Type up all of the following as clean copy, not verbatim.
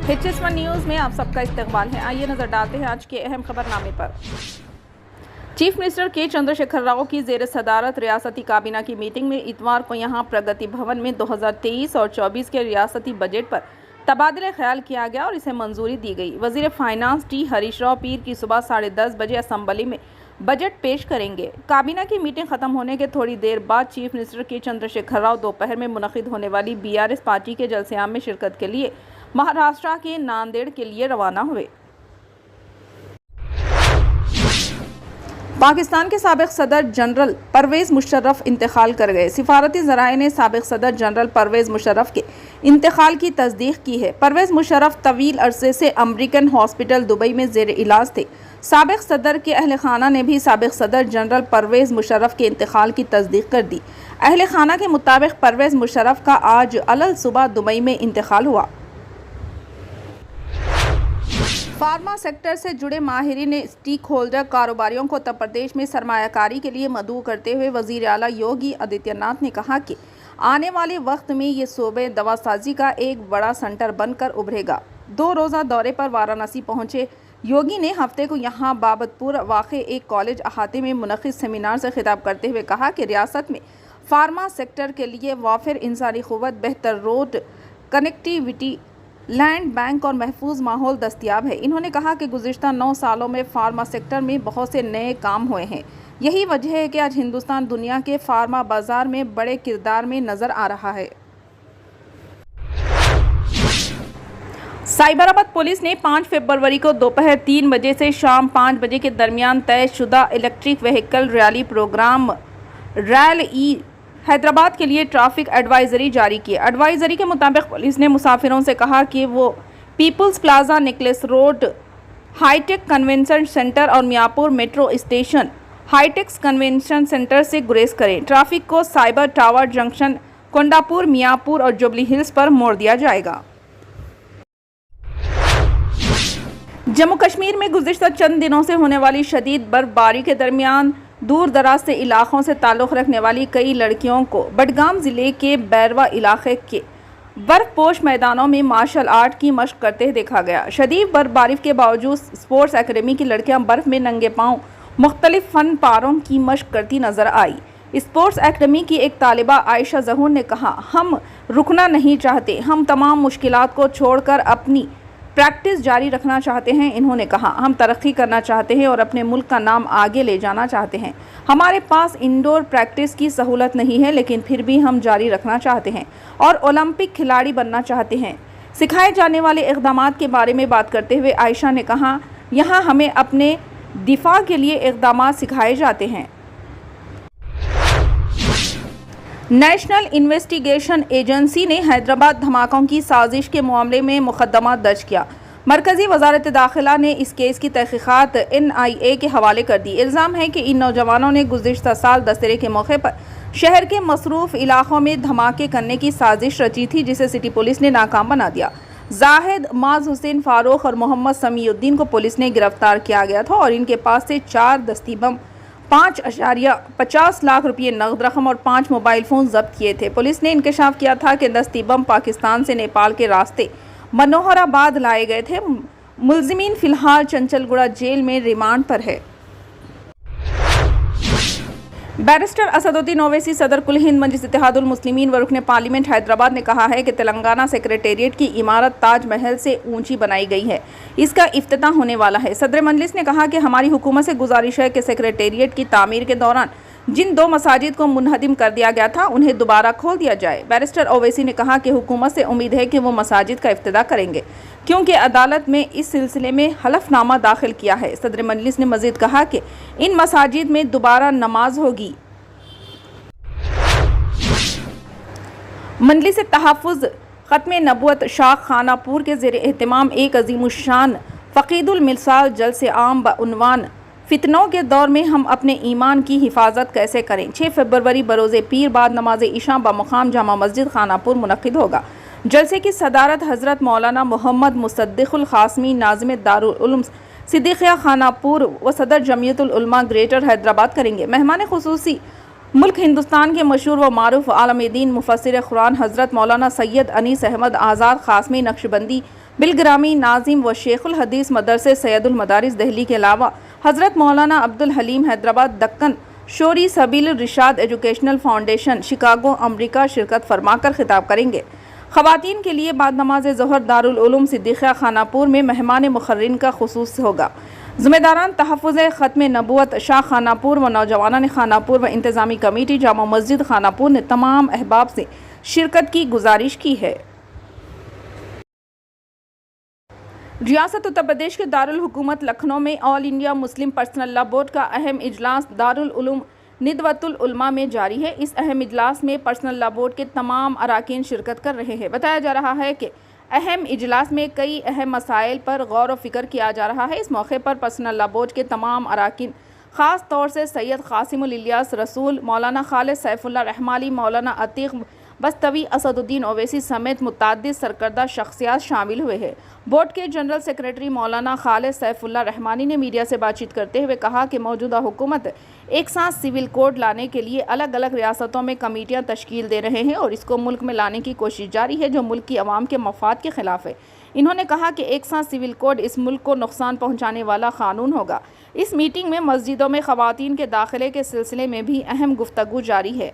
HS1 news में आप सबका इस्तकबाल है। आइए नजर डालते हैं आज के अहम खबरनामे पर। चीफ मिनिस्टर के चंद्रशेखर राव की ज़ेर सदारत रियासती काबीना की मीटिंग में इतवार को यहां प्रगति भवन में 2023 और 24 के रियासती बजट पर तबादला ख्याल किया गया और इसे मंजूरी दी गई। वजीर फाइनेंस टी हरीश राव पीर की सुबह 10:30 बजे असम्बली में बजट पेश करेंगे। काबीना की मीटिंग खत्म होने के थोड़ी देर बाद चीफ मिनिस्टर के चंद्रशेखर राव दोपहर में मुनक़िद होने वाली BRS पार्टी के जलसे-आम में शिरकत के लिए महाराष्ट्र के नांदेड़ के लिए रवाना हुए। पाकिस्तान के साबिक़ सदर जनरल परवेज़ मुशर्रफ इंतकाल कर गए। सिफारती ज़राए ने साबिक़ सदर जनरल परवेज़ मुशर्रफ के इंतकाल की तस्दीक की है। परवेज़ मुशर्रफ तवील अरसे से अमेरिकन हॉस्पिटल दुबई में ज़ेर इलाज थे। साबिक़ सदर के अहल खाना ने भी साबिक़ सदर जनरल परवेज़ मुशर्रफ के इंतकाल की तस्दीक कर दी। अहल खाना के मुताबिक परवेज़ मुशर्रफ का आज अलल सुबह दुबई में इंतकाल हुआ। फार्मा सेक्टर से जुड़े माहिरीन ने स्टेक होल्डर कारोबारियों को उत्तर प्रदेश में सरमायाकारी के लिए मदऊ करते हुए वज़ीर आला योगी आदित्यनाथ ने कहा कि आने वाले वक्त में ये सूबे दवासाजी का एक बड़ा सेंटर बनकर उभरेगा। 2 रोज़ा दौरे पर वाराणसी पहुंचे योगी ने हफ्ते को यहां बाबतपुर वाक़े एक कॉलेज अहाते में मुनक़िद सेमिनार से खिताब करते हुए कहा कि रियासत में फार्मा सेक्टर के लिए वाफिर इंसानी क़ुव्वत, बेहतर रोड कनेक्टिविटी, लैंड बैंक और महफूज माहौल दस्तियाब है। इन्होंने कहा कि गुज़िश्ता 9 सालों में फार्मा सेक्टर में बहुत से नए काम हुए हैं। यही वजह है कि आज हिंदुस्तान दुनिया के फार्मा बाजार में बड़े किरदार में नज़र आ रहा है। साइबराबाद पुलिस ने 5 फरवरी को दोपहर 3 बजे से शाम 5 बजे के दरमियान तयशुदा इलेक्ट्रिक व्हीकल रैली प्रोग्राम रैल-ई हैदराबाद के लिए ट्रैफिक एडवाइजरी जारी की। एडवाइजरी के मुताबिक पुलिस ने मुसाफिरों से कहा कि वो People's Plaza, Necklace Road, Hitech Convention Centre और Miyapur Metro Station Hitex Convention Centre से गुरेज करें। ट्रैफिक को Cyber Tower junction, Kondapur, Miyapur और जुबली हिल्स पर मोड़ दिया जाएगा। जम्मू कश्मीर में गुज़िश्ता चंद दिनों से होने वाली शदीद बर्फबारी के दरमियान दूर दराज से इलाक़ों से ताल्लुक़ रखने वाली कई लड़कियों को बडगाम ज़िले के बैरवा इलाक़े के बर्फ़पोश मैदानों में मार्शल आर्ट की मशक़ करते देखा गया। शदीद बर्फबारी के बावजूद स्पोर्ट्स एकेडमी की लड़कियां बर्फ़ में नंगे पाँव मुख्तलिफ फ़न पारों की मशक़ करती नज़र आई। स्पोर्ट्स एकेडमी की एक तालिबा आयशा ज़हूर ने कहा, हम रुकना नहीं चाहते, हम तमाम मुश्किलात को छोड़कर अपनी प्रैक्टिस जारी रखना चाहते हैं। इन्होंने कहा, हम तरक्की करना चाहते हैं और अपने मुल्क का नाम आगे ले जाना चाहते हैं। हमारे पास इंडोर प्रैक्टिस की सहूलत नहीं है, लेकिन फिर भी हम जारी रखना चाहते हैं और ओलंपिक खिलाड़ी बनना चाहते हैं। सिखाए जाने वाले इक़दामात के बारे में बात करते हुए आयशा ने कहा, यहाँ हमें अपने दिफा के लिए इक़दामात सिखाए जाते हैं। नेशनल इन्वेस्टिगेशन एजेंसी ने हैदराबाद धमाकों की साजिश के मामले में मुकदमा दर्ज किया। मरकज़ी वज़ारत दाखिला ने इस केस की तहक़ीक़ात NIA के हवाले कर दी। इल्ज़ाम है कि इन नौजवानों ने गुज़िश्ता साल दशहरे के मौके पर शहर के मसरूफ़ इलाक़ों में धमाके करने की साजिश रची थी, जिसे सिटी पुलिस ने नाकाम बना दिया। जाहिद, माज हुसैन फारूक और मोहम्मद समीउद्दीन को पुलिस ने गिरफ्तार किया गया था और इनके पास से 4 दस्ती बम, 5.50 लाख रुपये नगद रकम और 5 मोबाइल फ़ोन जब्त किए थे। पुलिस ने इंकशाफ किया था कि दस्ती बम पाकिस्तान से नेपाल के रास्ते मनोहराबाद लाए गए थे। मुलजिमीन फ़िलहाल चंचलगुड़ा जेल में रिमांड पर है। बैरिस्टर असदुद्दीन ओवैसी सदर कुल हिंद मजलिस इत्तेहादुल मुस्लिमीन व रुकने पार्लियामेंट हैदराबाद ने कहा है कि तेलंगाना सेक्रेटेरिएट की इमारत ताज महल से ऊंची बनाई गई है, इसका इफ्तिताह होने वाला है। सदर मजलिस ने कहा कि हमारी हुकूमत से गुजारिश है कि सेक्रेटेरिएट की तामीर के दौरान जिन 2 मसाजिद को मुनहदिम कर दिया गया था उन्हें दोबारा खोल दिया जाए। बैरिस्टर ओवैसी ने कहा कि हुकूमत से उम्मीद है कि वो मसाजिद का इफ्तिताह करेंगे, क्योंकि अदालत में इस सिलसिले में हलफनामा दाखिल किया है। सदर मजलिस ने मजीद कहा कि इन मसाजिद में दोबारा नमाज होगी। मजलिस तहफ़्फ़ुज़ ख़त्म नबूवत शाख खानापुर के ज़ेर एहतमाम एक अज़ीमुश्शान फ़क़ीदुल मिसाल जलसे आम बउन्वान फितनों के दौर में हम अपने ईमान की हिफाजत कैसे करें 6 फरवरी बरोज़े पीर बाद नमाज इशा बमुक़ाम जामा मस्जिद खानापुर मुनक़्क़िद होगा। जलसे की सदारत हज़रत मौलाना मोहम्मद मुसद्दिक़ुल क़ासिमी, नाज़िम दारुल उलूम सिद्दीक़िया खानापुर व सदर जमीयतुल उलमा ग्रेटर हैदराबाद करेंगे। मेहमान ख़ुसूसी मुल्क हिंदुस्तान के मशहूर व मारूफ आलम दीन मुफस्सिर कुरान हज़रत मौलाना सैयद अनीस अहमद आज़ाद क़ासमी नक्शबंदी بالگرامی ناظم و شیخ الحدیث مدرسے سید المدارس دہلی کے علاوہ حضرت مولانا عبدالحلیم حیدرآباد دکن شوری سبیل الرشاد ایجوکیشنل فاؤنڈیشن شکاگو امریکہ شرکت فرما کر خطاب کریں گے۔ خواتین کے لیے بعد نماز ظہر دارالعلوم صدیقیہ خانہ پور میں مہمان مقررین کا خصوص ہوگا۔ ذمہ داران تحفظ ختم نبوت شاہ خانہ پور و نوجوانان خانہ پور و انتظامی کمیٹی جامع مسجد خانہ پور نے تمام احباب سے شرکت کی گزارش کی ہے۔ ریاست اتر پردیش کے دارالحکومت لکھنؤ میں All India Muslim Personal Law Board کا اہم اجلاس دارالعلوم ندوۃ العلماء میں جاری ہے۔ اس اہم اجلاس میں پرسنل لاء بورڈ کے تمام اراکین شرکت کر رہے ہیں۔ بتایا جا رہا ہے کہ اہم اجلاس میں کئی اہم مسائل پر غور و فکر کیا جا رہا ہے۔ اس موقع پر پرسنل لاء بورڈ کے تمام اراکین خاص طور سے سید قاسم الیاس رسول، مولانا خالد سیف اللہ رحمانی، مولانا عتیق بستوی، اسد الدین اویسی سمیت متعدد سرکردہ شخصیات شامل ہوئے ہیں۔ بورڈ کے جنرل سیکریٹری مولانا خالد سیف اللہ رحمانی نے میڈیا سے بات چیت کرتے ہوئے کہا کہ موجودہ حکومت یکساں سول کوڈ لانے کے لیے الگ الگ ریاستوں میں کمیٹیاں تشکیل دے رہے ہیں اور اس کو ملک میں لانے کی کوشش جاری ہے جو ملک کی عوام کے مفاد کے خلاف ہے۔ انہوں نے کہا کہ یکساں سول کوڈ اس ملک کو نقصان پہنچانے والا قانون ہوگا۔ اس میٹنگ میں مسجدوں میں خواتین کے داخلے کے سلسلے میں بھی اہم گفتگو جاری ہے۔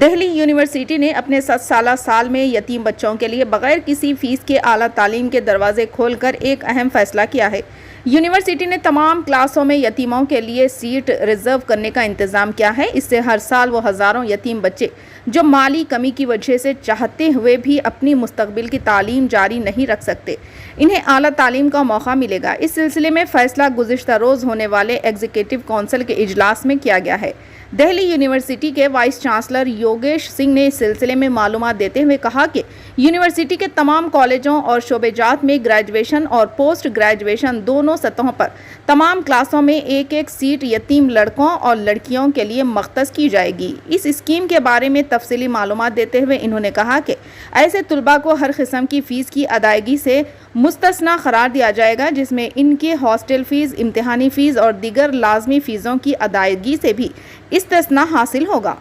دہلی یونیورسٹی نے اپنے 7 سالہ سال میں یتیم بچوں کے لیے بغیر کسی فیس کے اعلیٰ تعلیم کے دروازے کھول کر ایک اہم فیصلہ کیا ہے۔ یونیورسٹی نے تمام کلاسوں میں یتیموں کے لیے سیٹ ریزرو کرنے کا انتظام کیا ہے۔ اس سے ہر سال وہ ہزاروں یتیم بچے جو مالی کمی کی وجہ سے چاہتے ہوئے بھی اپنی مستقبل کی تعلیم جاری نہیں رکھ سکتے، انہیں اعلیٰ تعلیم کا موقع ملے گا۔ اس سلسلے میں فیصلہ گزشتہ روز ہونے والے ایگزیکٹو کونسل کے اجلاس میں کیا گیا ہے۔ دہلی یونیورسٹی کے وائس چانسلر یوگیش سنگھ نے اس سلسلے میں معلومات دیتے ہوئے کہا کہ یونیورسٹی کے تمام کالجوں اور شعبہ جات میں گریجویشن اور پوسٹ گریجویشن دونوں سطحوں پر تمام کلاسوں میں ایک ایک سیٹ یتیم لڑکوں اور لڑکیوں کے لیے مختص کی جائے گی۔ اس اسکیم کے بارے میں تفصیلی معلومات دیتے ہوئے انہوں نے کہا کہ ایسے طلباء کو ہر قسم کی فیس کی ادائیگی سے مستثنی قرار دیا جائے گا، جس میں ان کے ہاسٹل فیس، امتحانی فیس اور دیگر لازمی فیسوں کی ادائیگی سے بھی استثناء حاصل ہوگا۔